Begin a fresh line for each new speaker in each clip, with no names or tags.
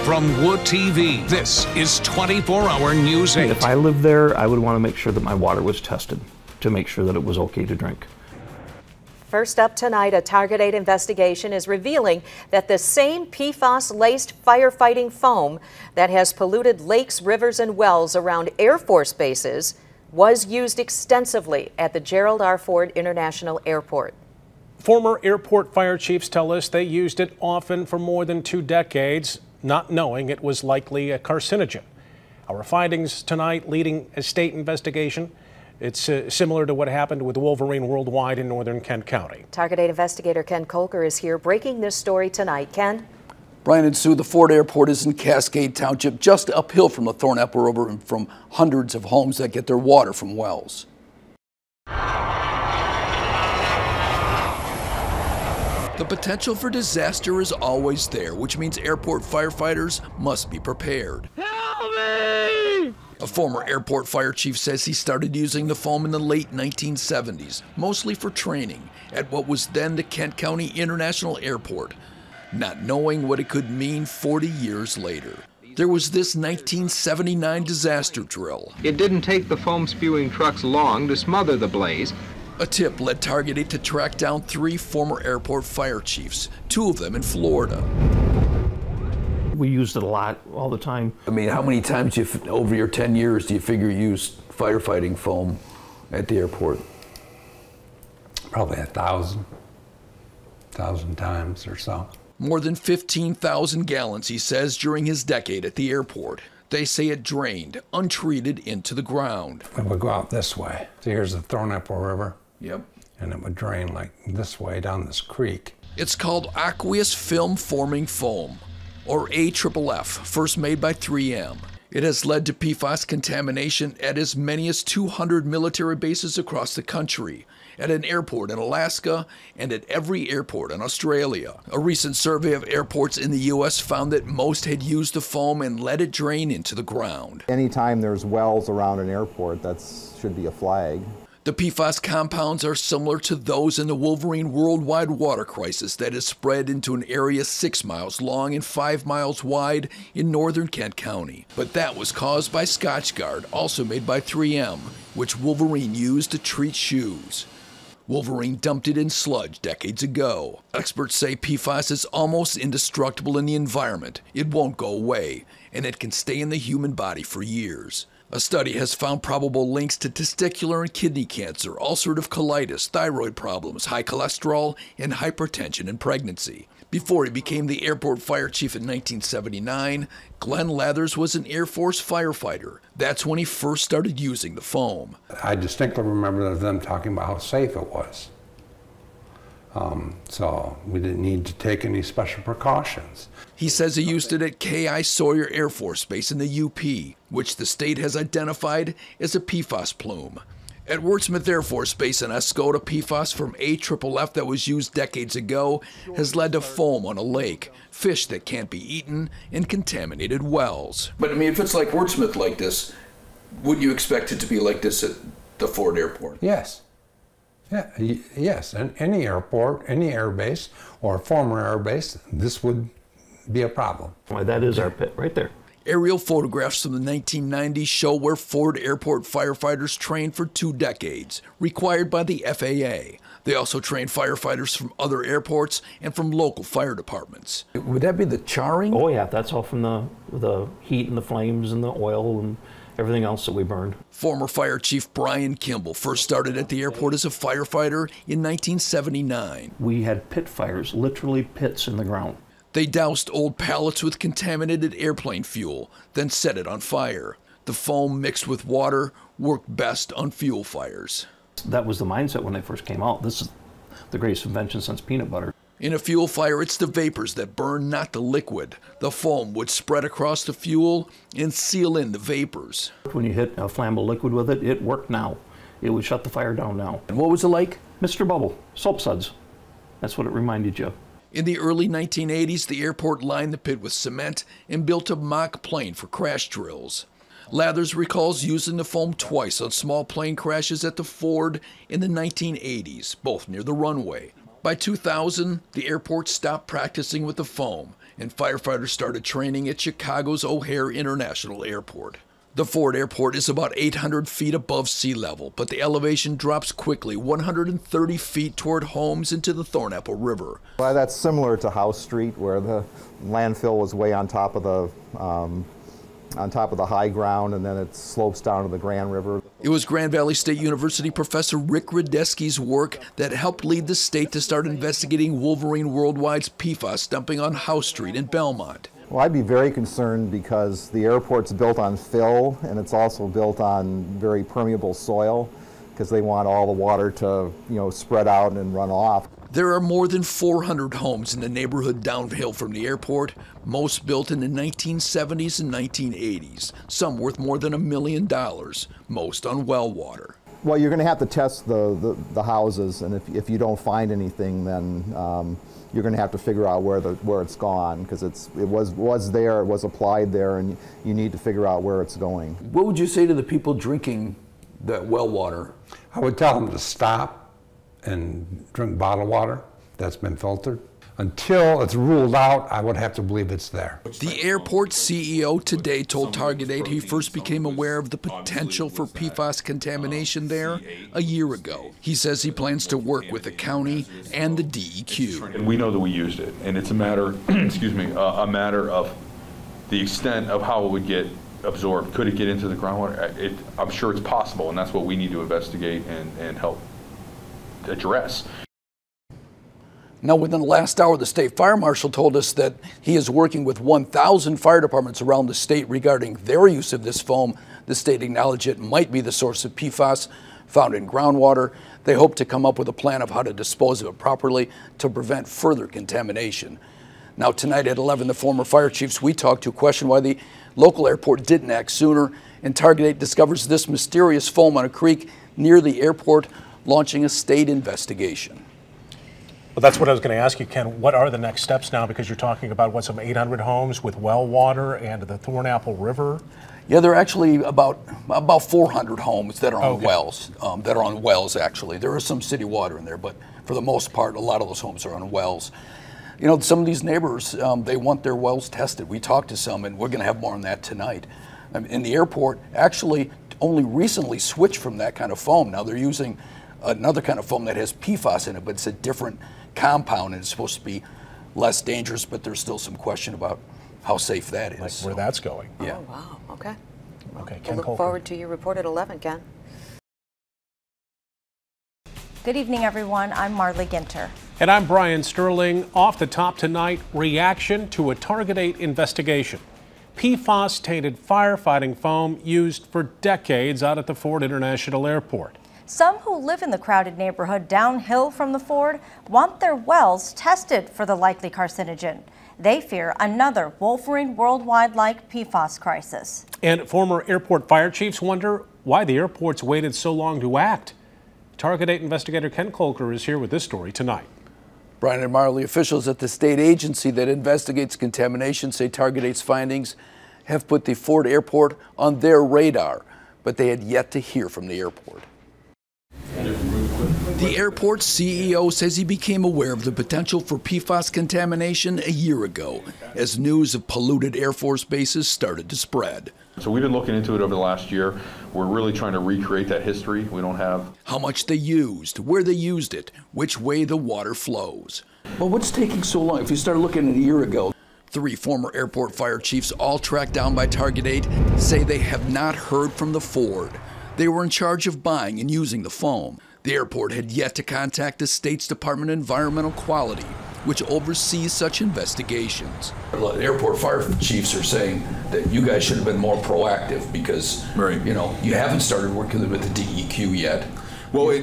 From Wood TV, this is 24-hour News 8.
If I lived there, I would want to make sure that my water was tested to make sure that it was okay to drink.
First up tonight, a Target 8 investigation is revealing that the same PFAS-laced firefighting foam that has polluted lakes, rivers, and wells around Air Force bases was used extensively at the Gerald R. Ford International Airport.
Former airport fire chiefs tell us they used it often for more than 2 decades, not knowing it was likely a carcinogen. Our findings tonight leading a state investigation. It's similar to what happened with Wolverine Worldwide in northern Kent County. Target 8
investigator Ken Kolker is here breaking this story tonight. Ken?
Brian and Sue, the Ford Airport is in Cascade Township, just uphill from the Thornapple River and from hundreds of homes that get their water from wells. The potential for disaster is always there, which means airport firefighters must be prepared. Help me! A former airport fire chief says he started using the foam in the late 1970s, mostly for training at what was then the Kent County International Airport, not knowing what it could mean 40 years later. There was this 1979 disaster drill.
It didn't take the foam-spewing trucks long to smother the blaze.
A tip led Target 8 to track down 3 former airport fire chiefs, 2 of them in Florida.
We used it a lot, all the time.
I mean, how many times over your 10 years do you figure you used firefighting foam at the airport?
Probably 1,000 times or so.
More than 15,000 gallons, he says, during his decade at the airport. They say it drained, untreated, into the ground.
It would go out this way. So here's the Thornapple River.
Yep.
And it would drain like this way down this creek.
It's called aqueous film forming foam, or AFFF, first made by 3M. It has led to PFAS contamination at as many as 200 military bases across the country, at an airport in Alaska, and at every airport in Australia. A recent survey of airports in the U.S. found that most had used the foam and let it drain into the ground.
Anytime there's wells around an airport, that should be a flag.
The PFAS compounds are similar to those in the Wolverine Worldwide water crisis that has spread into an area 6 miles long and 5 miles wide in northern Kent County. But that was caused by Scotchgard, also made by 3M, which Wolverine used to treat shoes. Wolverine dumped it in sludge decades ago. Experts say PFAS is almost indestructible in the environment. It won't go away, and it can stay in the human body for years. A study has found probable links to testicular and kidney cancer, ulcerative colitis, thyroid problems, high cholesterol, and hypertension in pregnancy. Before he became the airport fire chief in 1979, Glenn Lathers was an Air Force firefighter. That's when he first started using the foam.
I distinctly remember them talking about how safe it was. So we didn't need to take any special precautions.
He says he used it at K.I. Sawyer Air Force Base in the UP, which the state has identified as a PFAS plume. At Wurtsmith Air Force Base in Escoda, PFAS from AFFF that was used decades ago has led to foam on a lake, fish that can't be eaten, and contaminated wells. But I mean, if it's like Wurtsmith like this, would you expect it to be like this at the Ford Airport?
Yes. Yeah, yes, and any airport, any air base, or former air base, this would be a problem.
Why, that is our pit right there.
Aerial photographs from the 1990s show where Ford Airport firefighters trained for 2 decades, required by the FAA. They also train firefighters from other airports and from local fire departments.
Would that be the charring?
Oh yeah, that's all from the heat and the flames and the oil and everything else that we burned.
Former Fire Chief Brian Kimball first started at the airport as a firefighter in 1979.
We had pit fires, literally pits in the ground.
They doused old pallets with contaminated airplane fuel, then set it on fire. The foam mixed with water worked best on fuel fires.
That was the mindset when they first came out. This is the greatest invention since peanut butter.
In a fuel fire, it's the vapors that burn, not the liquid. The foam would spread across the fuel and seal in the vapors.
When you hit a flammable liquid with it, it worked now. It would shut the fire down now.
And what was it like?
Mr. Bubble, soap suds. That's what it reminded you of.
In the early 1980s, the airport lined the pit with cement and built a mock plane for crash drills. Lathers recalls using the foam twice on small plane crashes at the Ford in the 1980s, both near the runway. By 2000, the airport stopped practicing with the foam and firefighters started training at Chicago's O'Hare International Airport. The Ford Airport is about 800 feet above sea level, but the elevation drops quickly 130 feet toward homes into the Thornapple River.
Well, that's similar to House Street, where the landfill was way on top of the high ground, and then it slopes down to the Grand River.
It was Grand Valley State University professor Rick Radesky's work that helped lead the state to start investigating Wolverine Worldwide's PFAS dumping on House Street in Belmont.
Well, I'd be very concerned because the airport's built on fill, and it's also built on very permeable soil, because they want all the water to, spread out and run off.
There are more than 400 homes in the neighborhood downhill from the airport, most built in the 1970s and 1980s, some worth more than $1 million, most on well water.
Well, you're going to have to test the houses, and if you don't find anything, then you're going to have to figure out where it's gone, because it was there, it was applied there, and you need to figure out where it's going.
What would you say to the people drinking that well water?
I would tell them to stop and drink bottled water that's been filtered. Until it's ruled out, I would have to believe it's there.
The airport CEO today told Target 8 he first became aware of the potential for PFAS contamination there a year ago. He says he plans to work with the county and the DEQ.
And we know that we used it, and it's a matter, a matter of the extent of how it would get absorbed. Could it get into the groundwater? I'm sure it's possible, and that's what we need to investigate and help address.
Now, within the last hour, the state fire marshal told us that he is working with 1,000 fire departments around the state regarding their use of this foam. The state acknowledged it might be the source of PFAS found in groundwater. They hope to come up with a plan of how to dispose of it properly to prevent further contamination. Now, tonight at 11, the former fire chiefs we talked to question why the local airport didn't act sooner, and Target 8 discovers this mysterious foam on a creek near the airport, launching a state investigation.
Well, that's what I was going to ask you, Ken. What are the next steps now? Because you're talking about, some 800 homes with well water and the Thornapple River?
Yeah, there are actually about 400 homes that are on wells, actually. There is some city water in there, but for the most part, a lot of those homes are on wells. Some of these neighbors, they want their wells tested. We talked to some, and we're going to have more on that tonight. And the airport actually only recently switched from that kind of foam. Now they're using another kind of foam that has PFAS in it, but it's a different compound, and it's supposed to be less dangerous, but there's still some question about how safe that is.
Like where that's going.
Yeah.
Oh, wow. Okay.
Okay, Ken
We'll look forward to your report at 11, Ken.
Good evening, everyone. I'm Marley Ginter.
And I'm Brian Sterling. Off the top tonight, reaction to a Target 8 investigation. PFAS-tainted firefighting foam used for decades out at the Ford International Airport.
Some who live in the crowded neighborhood downhill from the Ford want their wells tested for the likely carcinogen. They fear another Wolverine Worldwide-like PFAS crisis. And
former airport fire chiefs wonder why the airport's waited so long to act. Target 8 investigator Ken Kolker is here with this story tonight.
Brian and Marley, officials at the state agency that investigates contamination say Target 8's findings have put the Ford Airport on their radar, but they had yet to hear from the airport. The airport's CEO says he became aware of the potential for PFAS contamination a year ago as news of polluted Air Force bases started to spread.
So we've been looking into it over the last year. We're really trying to recreate that history. We don't have
how much they used, where they used it, which way the water flows.
Well, what's taking so long? If you started looking at a year ago.
3 former airport fire chiefs, all tracked down by Target 8, say they have not heard from the Ford. They were in charge of buying and using the foam. The airport had yet to contact the state's Department of Environmental Quality, which oversees such investigations.
The airport fire chiefs are saying that you guys should have been more proactive because, you haven't started working with the DEQ yet.
Well,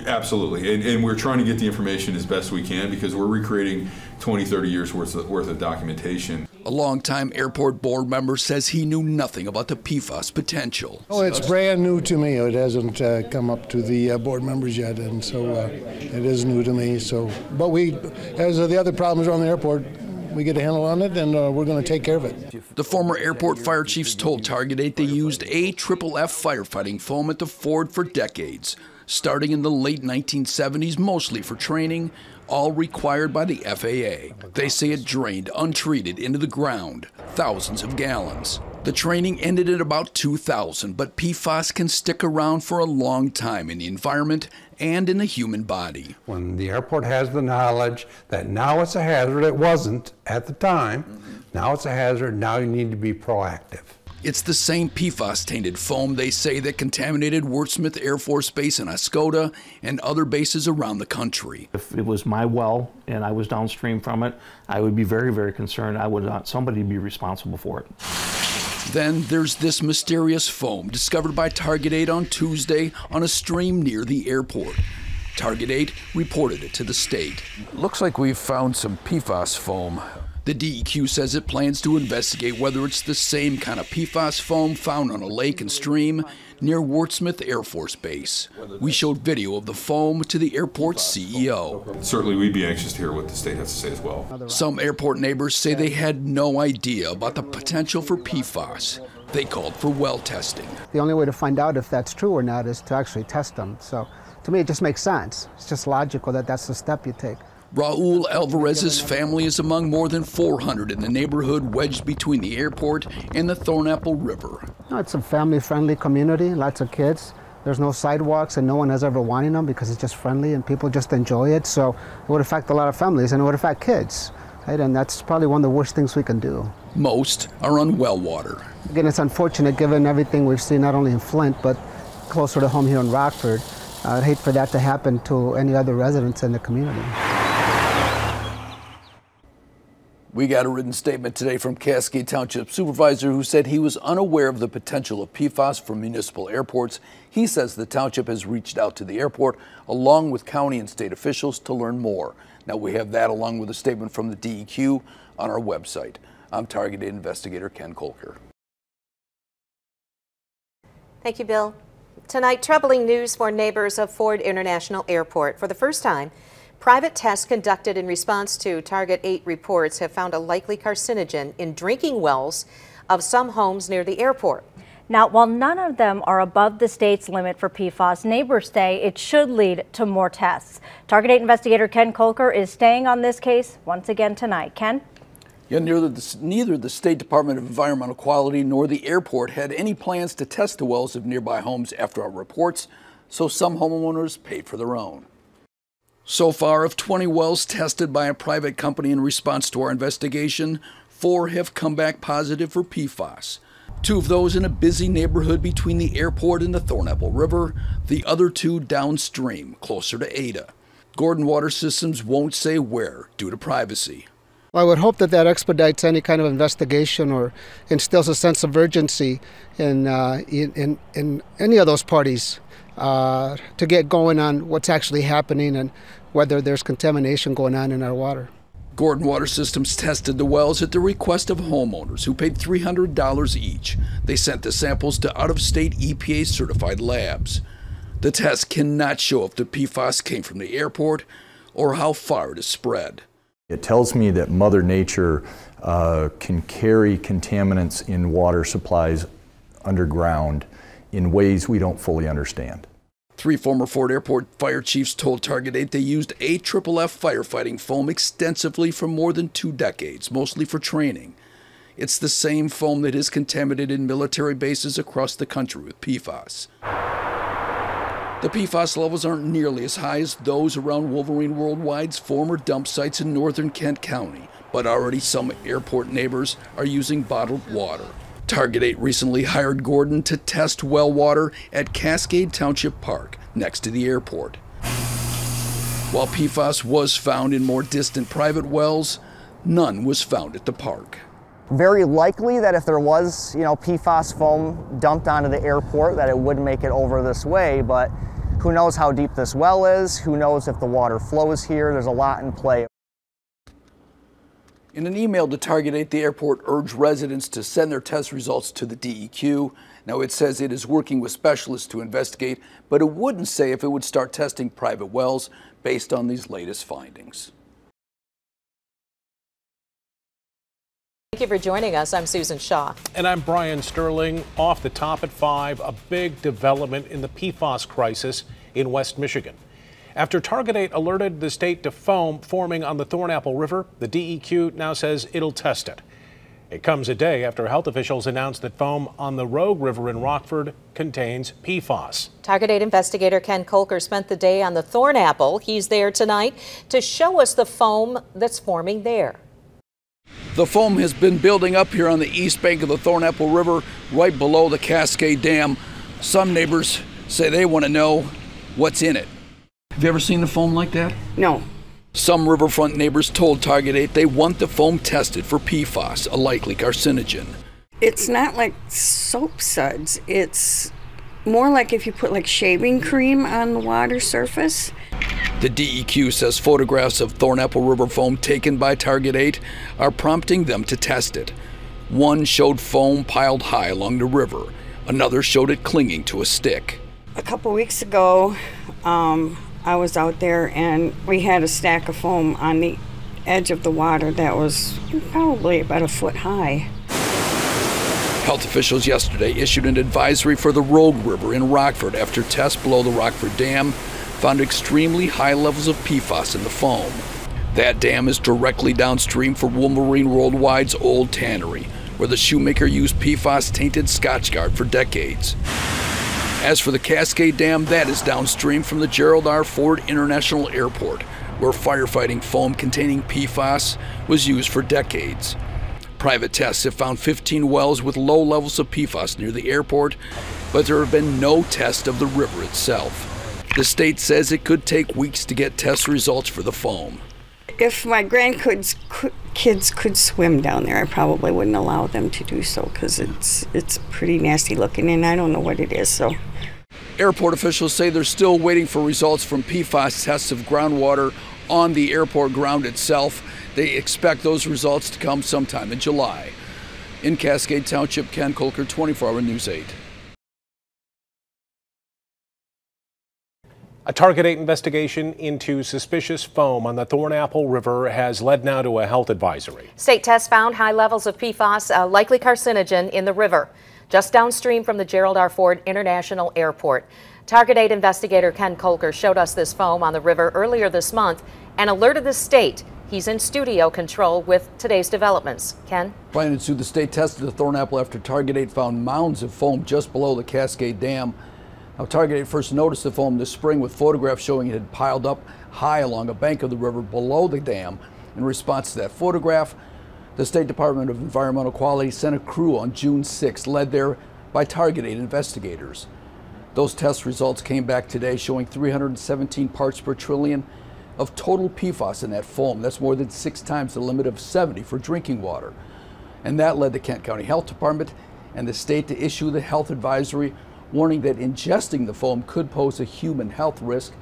absolutely, and we're trying to get the information as best we can because we're recreating 20, 30 years worth of documentation.
A longtime airport board member says he knew nothing about the PFAS potential.
Oh, it's brand new to me. It hasn't come up to the board members yet, and so it is new to me. But we, as the other problems around the airport, we get a handle on it, and we're going to take care of it.
The former airport fire chiefs told Target 8 they used AFFF firefighting foam at the Ford for decades, starting in the late 1970s, mostly for training, all required by the FAA. They say it drained untreated into the ground, thousands of gallons. The training ended at about 2000, but PFAS can stick around for a long time in the environment and in the human body.
When the airport has the knowledge that now it's a hazard, it wasn't at the time, now it's a hazard, now you need to be proactive.
It's the same PFAS-tainted foam, they say, that contaminated Wurtsmith Air Force Base in Oscoda and other bases around the country.
If it was my well and I was downstream from it, I would be very, very concerned. I would want somebody to be responsible for it.
Then there's this mysterious foam discovered by Target 8 on Tuesday on a stream near the airport. Target 8 reported it to the state.
Looks like we've found some PFAS foam.
The DEQ says it plans to investigate whether it's the same kind of PFAS foam found on a lake and stream near Wurtsmith Air Force Base. We showed video of the foam to the airport's CEO.
Certainly we'd be anxious to hear what the state has to say as well.
Some airport neighbors say they had no idea about the potential for PFAS. They called for well testing.
The only way to find out if that's true or not is to actually test them. So to me, it just makes sense. It's just logical that that's the step you take.
Raul Alvarez's family is among more than 400 in the neighborhood wedged between the airport and the Thornapple River.
It's a family-friendly community, lots of kids. There's no sidewalks and no one has ever wanted them because it's just friendly and people just enjoy it. So it would affect a lot of families and it would affect kids. Right? And that's probably one of the worst things we can do.
Most are on well water.
Again, it's unfortunate given everything we've seen not only in Flint but closer to home here in Rockford. I'd hate for that to happen to any other residents in the community.
We got a written statement today from Cascade Township Supervisor who said he was unaware of the potential of PFAS for municipal airports. He says the township has reached out to the airport along with county and state officials to learn more. Now we have that along with a statement from the DEQ on our website. I'm Target 8 investigator Ken Kolker.
Thank you, Bill. Tonight, troubling news for neighbors of Ford International Airport. For the first time, private tests conducted in response to Target 8 reports have found a likely carcinogen in drinking wells of some homes near the airport.
Now, while none of them are above the state's limit for PFAS, neighbors say it should lead to more tests. Target 8 investigator Ken Kolker is staying on this case once again tonight. Ken?
Yeah, neither the State Department of Environmental Quality nor the airport had any plans to test the wells of nearby homes after our reports, so some homeowners paid for their own. So far, of 20 wells tested by a private company in response to our investigation, 4 have come back positive for PFAS. 2 of those in a busy neighborhood between the airport and the Thornapple River, the other 2 downstream, closer to Ada. Gordon Water Systems won't say where due to privacy.
Well, I would hope that that expedites any kind of investigation or instills a sense of urgency in any of those parties to get going on what's actually happening and whether there's contamination going on in our water.
Gordon Water Systems tested the wells at the request of homeowners who paid $300 each. They sent the samples to out-of-state EPA-certified labs. The test cannot show if the PFAS came from the airport or how far it has spread.
It tells me that Mother Nature can carry contaminants in water supplies underground in ways we don't fully understand.
3 former Ford Airport fire chiefs told Target 8 they used AFFF firefighting foam extensively for more than 2 decades, mostly for training. It's the same foam that is contaminated in military bases across the country with PFAS. The PFAS levels aren't nearly as high as those around Wolverine Worldwide's former dump sites in northern Kent County, but already some airport neighbors are using bottled water. Target 8 recently hired Gordon to test well water at Cascade Township Park, next to the airport. While PFAS was found in more distant private wells, none was found at the park.
Very likely that if there was, PFAS foam dumped onto the airport, that it would make it over this way, but who knows how deep this well is, who knows if the water flows here, there's a lot in play.
In an email to Target 8, the airport urged residents to send their test results to the DEQ. Now, it says it is working with specialists to investigate, but it wouldn't say if it would start testing private wells based on these latest findings.
Thank you for joining us. I'm Susan Shaw.
And I'm Brian Sterling. Off the top at 5, a big development in the PFAS crisis in West Michigan. After Target alerted the state to foam forming on the Thornapple River, the DEQ now says it'll test it. It comes a day after health officials announced that foam on the Rogue River in Rockford contains PFAS.
Target 8 investigator Ken Kolker spent the day on the Thornapple. He's there tonight to show us the foam that's forming there.
The foam has been building up here on the east bank of the Thornapple River, right below the Cascade Dam. Some neighbors say they want to know what's in it. Have you ever seen the foam like that?
No.
Some riverfront neighbors told Target 8 they want the foam tested for PFAS, a likely carcinogen.
It's not like soap suds. It's more like if you put like shaving cream on the water surface.
The DEQ says photographs of Thornapple River foam taken by Target 8 are prompting them to test it. One showed foam piled high along the river. Another showed it clinging to a stick.
A couple weeks ago, I was out there and we had a stack of foam on the edge of the water that was probably about a foot high.
Health officials yesterday issued an advisory for the Rogue River in Rockford after tests below the Rockford Dam found extremely high levels of PFAS in the foam. That dam is directly downstream from Wolverine Worldwide's old tannery, where the shoemaker used PFAS-tainted Scotchgard for decades. As for the Cascade Dam, that is downstream from the Gerald R. Ford International Airport, where firefighting foam containing PFAS was used for decades. Private tests have found 15 wells with low levels of PFAS near the airport, but there have been no test of the river itself. The state says it could take weeks to get test results for the foam.
If my grandkids kids could swim down there, I probably wouldn't allow them to do so because it's pretty nasty looking and I don't know what it is. So,
airport officials say they're still waiting for results from PFAS tests of groundwater on the airport ground itself. They expect those results to come sometime in July. In Cascade Township, Ken Kolker, 24-Hour News 8.
A Target 8 investigation into suspicious foam on the Thornapple River has led now to a health advisory.
State tests found high levels of PFAS, a likely carcinogen, in the river, just downstream from the Gerald R. Ford International Airport. Target 8 investigator Ken Kolker showed us this foam on the river earlier this month and alerted the state. He's in studio control with today's developments. Ken?
Brian and Sue, the state tested the Thornapple after Target 8 found mounds of foam just below the Cascade Dam. Now, Target 8 first noticed the foam this spring with photographs showing it had piled up high along a bank of the river below the dam. In response to that photograph, the State Department of Environmental Quality sent a crew on June 6, led there by Target 8 investigators. Those test results came back today showing 317 parts per trillion of total PFAS in that foam. That's more than 6 times the limit of 70 for drinking water. And that led the Kent County Health Department and the state to issue the health advisory, warning that ingesting the foam could pose a human health risk.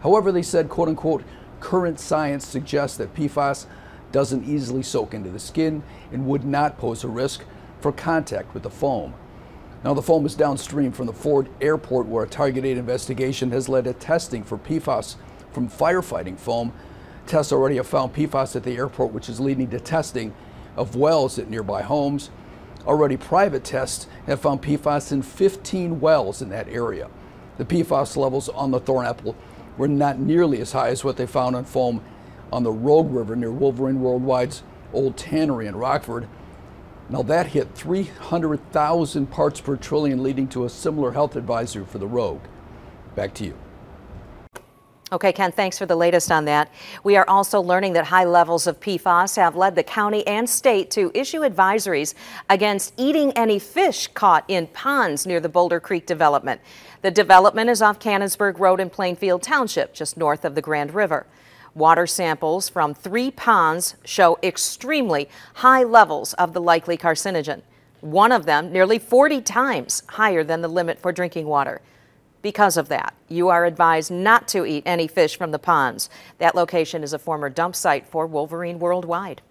However, they said, quote unquote, current science suggests that PFAS doesn't easily soak into the skin and would not pose a risk for contact with the foam. Now, the foam is downstream from the Ford Airport, where a Target 8 investigation has led to testing for PFAS from firefighting foam. Tests already have found PFAS at the airport, which is leading to testing of wells at nearby homes. Already private tests have found PFAS in 15 wells in that area. The PFAS levels on the Thornapple were not nearly as high as what they found on foam on the Rogue River near Wolverine Worldwide's old tannery in Rockford. Now that hit 300,000 parts per trillion, leading to a similar health advisory for the Rogue. Back to you.
Okay, Ken, thanks for the latest on that. We are also learning that high levels of PFAS have led the county and state to issue advisories against eating any fish caught in ponds near the Boulder Creek development. The development is off Canonsburg Road in Plainfield Township, just north of the Grand River. Water samples from 3 ponds show extremely high levels of the likely carcinogen. One of them nearly 40 times higher than the limit for drinking water. Because of that, you are advised not to eat any fish from the ponds. That location is a former dump site for Wolverine Worldwide.